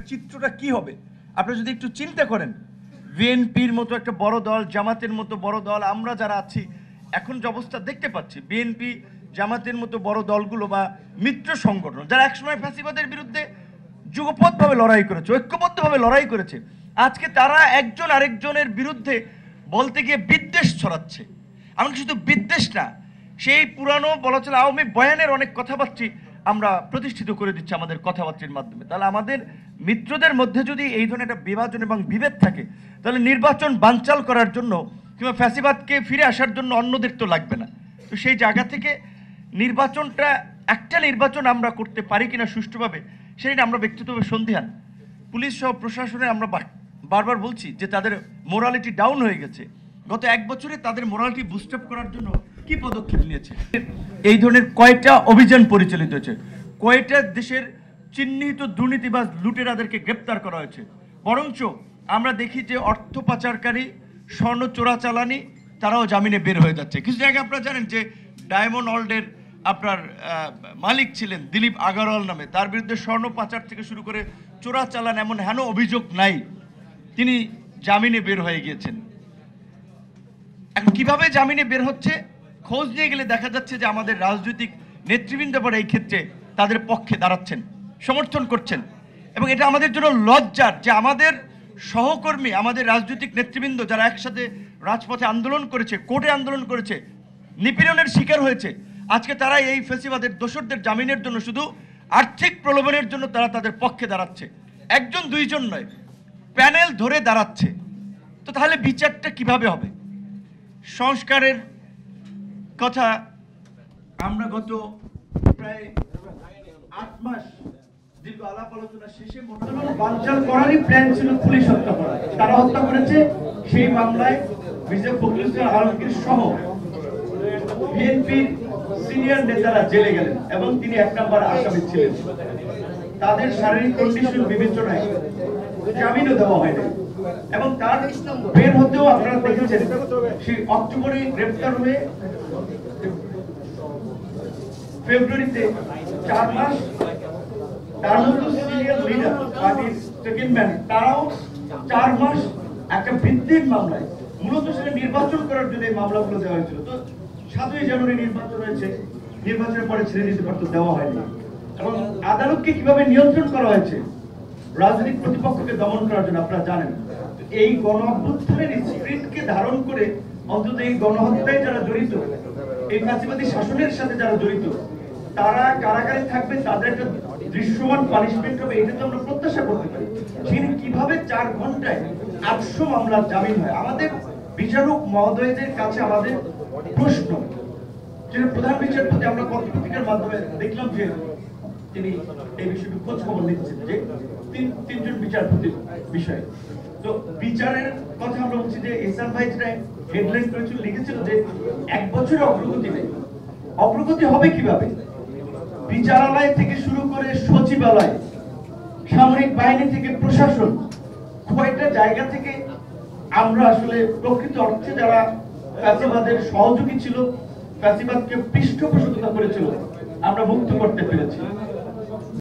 চিত্রটা কি হবে আপনারা যদি একটু চিন্তা করেন। বিএনপির মতো একটা বড় দল, জামাতের মতো বড় দল, আমরা যারা আছি এখন যে অবস্থা দেখতে পাচ্ছি, বিএনপি জামাতের মতো বড় দলগুলো বা মিত্র সংগঠন যারা একসময় ফ্যাসিবাদের বিরুদ্ধে যুগপথভাবে লড়াই করেছে, ঐক্যবদ্ধভাবে লড়াই করেছে, আজকে তারা একজন আরেকজনের বিরুদ্ধে বলতে গিয়ে বিদ্বেষ ছড়াচ্ছে। এমনকি শুধু বিদ্বেষ না, সেই পুরানো বলা চলে আওয়ামী বয়ানের অনেক কথাবার্তা আমরা প্রতিষ্ঠিত করে দিচ্ছি আমাদের কথাবার্তার মাধ্যমে। তাহলে আমাদের মিত্রদের মধ্যে যদি এই ধরনের একটা বিভাজন এবং বিভেদ থাকে, তাহলে নির্বাচন বানচাল করার জন্য কিংবা ফ্যাসিবাদকে ফিরে আসার জন্য অন্যদের তো লাগবে না। তো সেই জায়গা থেকে নির্বাচনটা একটা নির্বাচন আমরা করতে পারি কিনা সুষ্ঠুভাবে, সেটা আমরা ব্যক্তিগতভাবে সন্দিহান। পুলিশ সহ প্রশাসনে আমরা বারবার বলছি যে তাদের মোরালিটি ডাউন হয়ে গেছে। গত এক বছরে তাদের মোরালিটি বুস্ট আপ করার জন্য কি পদক্ষেপ নিয়েছে? এই ধরনের কয়টা অভিযান পরিচালিত হয়েছে, কয়টা দেশের চিহ্নিত দুর্নীতিবাজ লুটেরাদেরকে গ্রেপ্তার করা হয়েছে। বরঞ্চ আমরা দেখি যে অর্থ পাচারকারী, স্বর্ণ চোরাচালানি তারাও জামিনে বের হয়ে যাচ্ছে। কিছু জায়গায় আপনারা জানেন যে ডায়মন্ড ওয়ার্ল্ডের আপনার মালিক ছিলেন দিলীপ আগারওয়াল নামে, তার বিরুদ্ধে স্বর্ণ পাচার থেকে শুরু করে চোরাচালান এমন হেন অভিযোগ নাই, তিনি জামিনে বের হয়ে গিয়েছেন। এখন কিভাবে জামিনে বের হচ্ছে খোঁজ নিয়ে গেলে দেখা যাচ্ছে যে আমাদের রাজনৈতিক নেতৃবৃন্দ পরে এই ক্ষেত্রে তাদের পক্ষে দাঁড়াচ্ছেন, সমর্থন করছেন। এবং এটা আমাদের জন্য লজ্জার যে আমাদের সহকর্মী, আমাদের রাজনৈতিক নেতৃবৃন্দ যারা একসাথে রাজপথে আন্দোলন করেছে, কোর্টে আন্দোলন করেছে, নিপীড়নের শিকার হয়েছে, আজকে তারা এই ফ্যাসিবাদের দোসরদের জামিনের জন্য শুধু আর্থিক প্রলোভনের জন্য তারা তাদের পক্ষে দাঁড়াচ্ছে। একজন দুইজন নয়, প্যানেল ধরে দাঁড়াচ্ছে। তো তাহলে বিচারটা কিভাবে হবে? সংস্কারের কথা আমরা গত প্রায় 8 মাস দীর্ঘ আলাপ আলোচনা শেষে বানচাল করারই প্ল্যান ছিল পুলিশ হত্যা করা। তারা হত্যা করেছে, সেই মামলায় মির্জা ফখরুল ইসলাম আলমগীর সহ বিএনপির সিনিয়র নেতারা জেলে গেলেন এবং তিনি 1 নম্বর আসামি ছিলেন। তাদের শারীরিক কন্ডিশন বিবেচনায় জামিনও দেওয়া হয়নি এবং তার বের হতেও আপনারা দেখেছেন সেই অক্টোবরে গ্রেফতার হয়ে ফেব্রুয়ারিতে 4 মাস। তার মতো সিনিয়র লিডার পার্টির সেকেন্ড ম্যান তারাও 4 মাস একটা ভিত্তিক মামলায়, মূলত সেটা নির্বাচন করার জন্য এই মামলাগুলো দেওয়া হয়েছিল। তো 7ই জানুয়ারি নির্বাচন হয়েছে, নির্বাচনের পরে ছেড়ে দিতে পারতো, দেওয়া হয়নি। এবং আদালতকে কিভাবে নিয়ন্ত্রণ করা হয়েছে রাজনৈতিক প্রতিপক্ষকে দমন করার জন্য আপনারা জানেন। এই গণ অভ্যুত্থানের স্পিরিটকে ধারণ করে অন্তত এই গণহত্যায় যারা জড়িত, এই ফ্যাসিবাদী শাসনের সাথে যারা জড়িত, তারা কারাগারে থাকবে, তাদের একটা দৃশ্যমান পানিশমেন্ট হবে, এটা তো আমরা প্রত্যাশা করতে পারি। সেখানে কিভাবে 4 ঘন্টায় 800 মামলার জামিন হয়? আমাদের বিচারক মহোদয়দের কাছে আমাদের প্রশ্ন, যেটা প্রধান বিচারপতি আমরা পত্রিকার মাধ্যমে দেখলাম যে তিনি এই বিষয়টি খোঁজ খবর নিচ্ছেন যে তিনজন বিচারপতির বিষয়ে। তো বিচারের কথা আমরা বলছি যে এসআর ভাই যেটা হেডলাইন করেছিল, লিখেছিল যে 1 বছরে অগ্রগতি নেই। অগ্রগতি হবে কিভাবে? বিচারালয় থেকে শুরু করে সচিবালয়, সামরিক বাহিনী থেকে প্রশাসন, কয়টা জায়গা থেকে আমরা আসলে প্রকৃত অর্থে যারা ফ্যাসিবাদের সহযোগী ছিল, ফ্যাসিবাদকে পৃষ্ঠপোষকতা করেছিল, আমরা মুক্ত করতে পেরেছি।